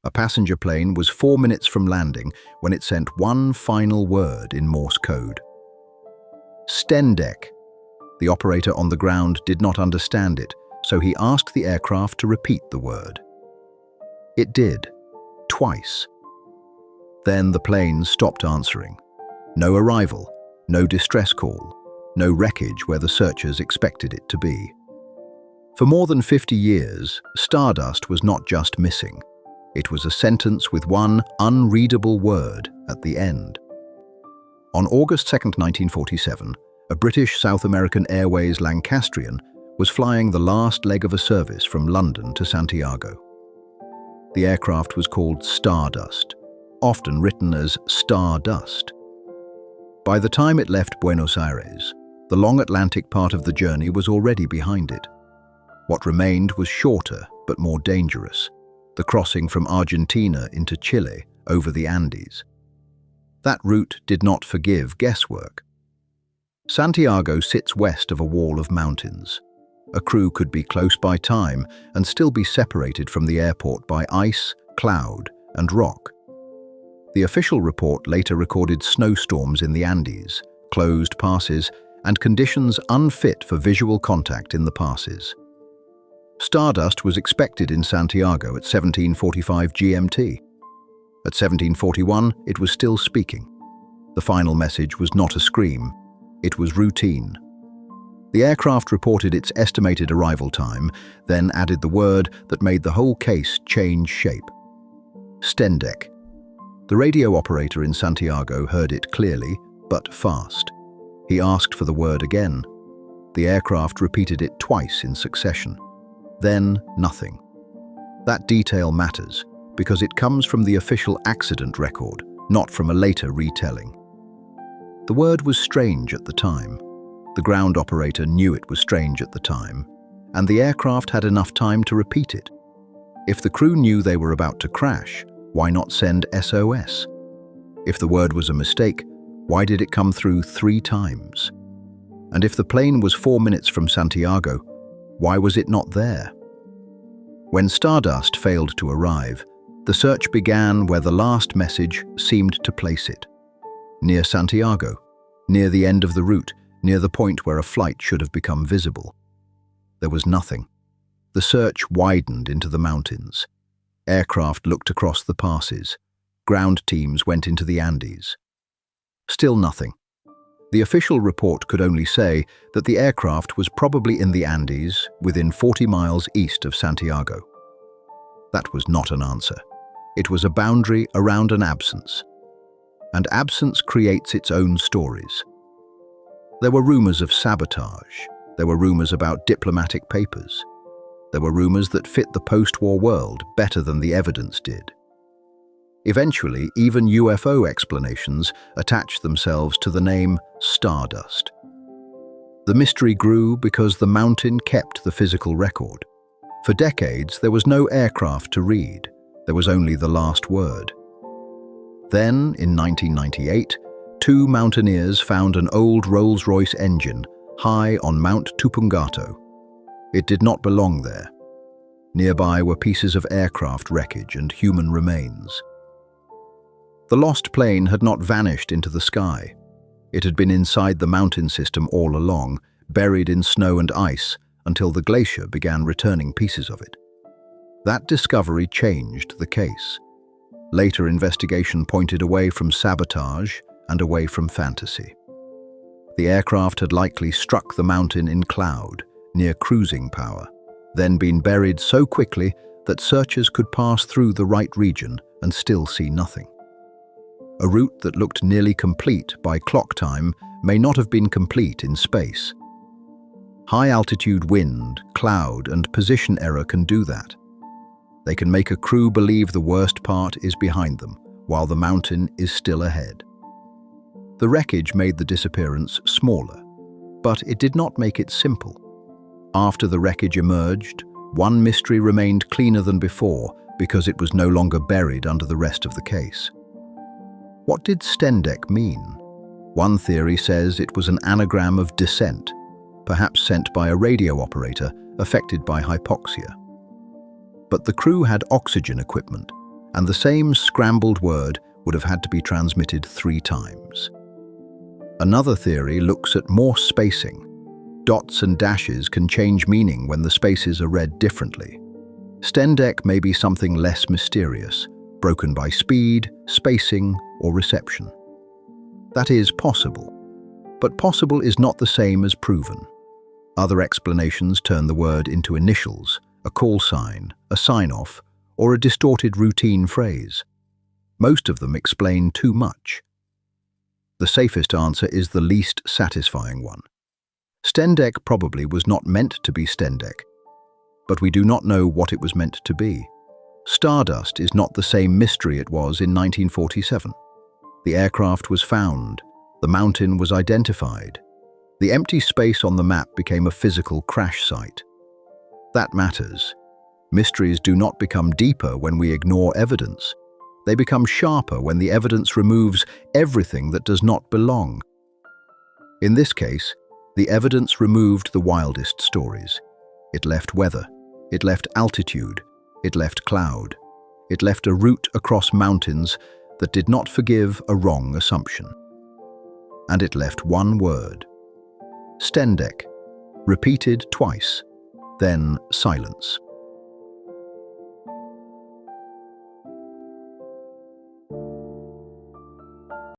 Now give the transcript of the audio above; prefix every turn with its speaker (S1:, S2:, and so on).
S1: A passenger plane was 4 minutes from landing when it sent one final word in Morse code. STENDEC. The operator on the ground did not understand it, so he asked the aircraft to repeat the word. It did, twice. Then the plane stopped answering. No arrival, no distress call, no wreckage where the searchers expected it to be. For more than 50 years, Stardust was not just missing. It was a sentence with one unreadable word at the end. On August 2, 1947, a British South American Airways Lancastrian was flying the last leg of a service from London to Santiago. The aircraft was called Stardust, often written as Stardust. By the time it left Buenos Aires, the long Atlantic part of the journey was already behind it. What remained was shorter but more dangerous, the crossing from Argentina into Chile over the Andes. That route did not forgive guesswork. Santiago sits west of a wall of mountains. A crew could be close by time and still be separated from the airport by ice, cloud, and rock. The official report later recorded snowstorms in the Andes, closed passes, and conditions unfit for visual contact in the passes. Stardust was expected in Santiago at 17:45 GMT. At 17:41, it was still speaking. The final message was not a scream. It was routine. The aircraft reported its estimated arrival time, then added the word that made the whole case change shape. STENDEC. The radio operator in Santiago heard it clearly, but fast. He asked for the word again. The aircraft repeated it twice in succession. Then nothing. That detail matters because it comes from the official accident record, not from a later retelling. The word was strange at the time. The ground operator knew it was strange at the time, and the aircraft had enough time to repeat it. If the crew knew they were about to crash, why not send SOS? If the word was a mistake, why did it come through 3 times? And if the plane was 4 minutes from Santiago, why was it not there? When Stardust failed to arrive, the search began where the last message seemed to place it. Near Santiago, near the end of the route, near the point where a flight should have become visible. There was nothing. The search widened into the mountains. Aircraft looked across the passes. Ground teams went into the Andes. Still nothing. The official report could only say that the aircraft was probably in the Andes, within 40 miles east of Santiago. That was not an answer. It was a boundary around an absence. And absence creates its own stories. There were rumors of sabotage. There were rumors about diplomatic papers. There were rumors that fit the post-war world better than the evidence did. Eventually, even UFO explanations attached themselves to the name Stardust. The mystery grew because the mountain kept the physical record. For decades, there was no aircraft to read. There was only the last word. Then, in 1998, 2 mountaineers found an old Rolls-Royce engine high on Mount Tupungato. It did not belong there. Nearby were pieces of aircraft wreckage and human remains. The lost plane had not vanished into the sky. It had been inside the mountain system all along, buried in snow and ice, until the glacier began returning pieces of it. That discovery changed the case. Later investigation pointed away from sabotage and away from fantasy. The aircraft had likely struck the mountain in cloud, near cruising power, then been buried so quickly that searchers could pass through the right region and still see nothing. A route that looked nearly complete by clock time may not have been complete in space. High-altitude wind, cloud, and position error can do that. They can make a crew believe the worst part is behind them, while the mountain is still ahead. The wreckage made the disappearance smaller, but it did not make it simple. After the wreckage emerged, one mystery remained cleaner than before because it was no longer buried under the rest of the case. What did STENDEC mean? One theory says it was an anagram of descent, perhaps sent by a radio operator affected by hypoxia. But the crew had oxygen equipment, and the same scrambled word would have had to be transmitted 3 times. Another theory looks at Morse spacing. Dots and dashes can change meaning when the spaces are read differently. STENDEC may be something less mysterious, broken by speed, spacing, or reception. That is possible, but possible is not the same as proven. Other explanations turn the word into initials, a call sign, a sign-off, or a distorted routine phrase. Most of them explain too much. The safest answer is the least satisfying one. STENDEC probably was not meant to be STENDEC, but we do not know what it was meant to be. Stardust is not the same mystery it was in 1947. The aircraft was found, the mountain was identified. The empty space on the map became a physical crash site. That matters. Mysteries do not become deeper when we ignore evidence. They become sharper when the evidence removes everything that does not belong. In this case, the evidence removed the wildest stories. It left weather, it left altitude, it left cloud, it left a route across mountains that did not forgive a wrong assumption. And it left one word: STENDEC, repeated twice, then silence.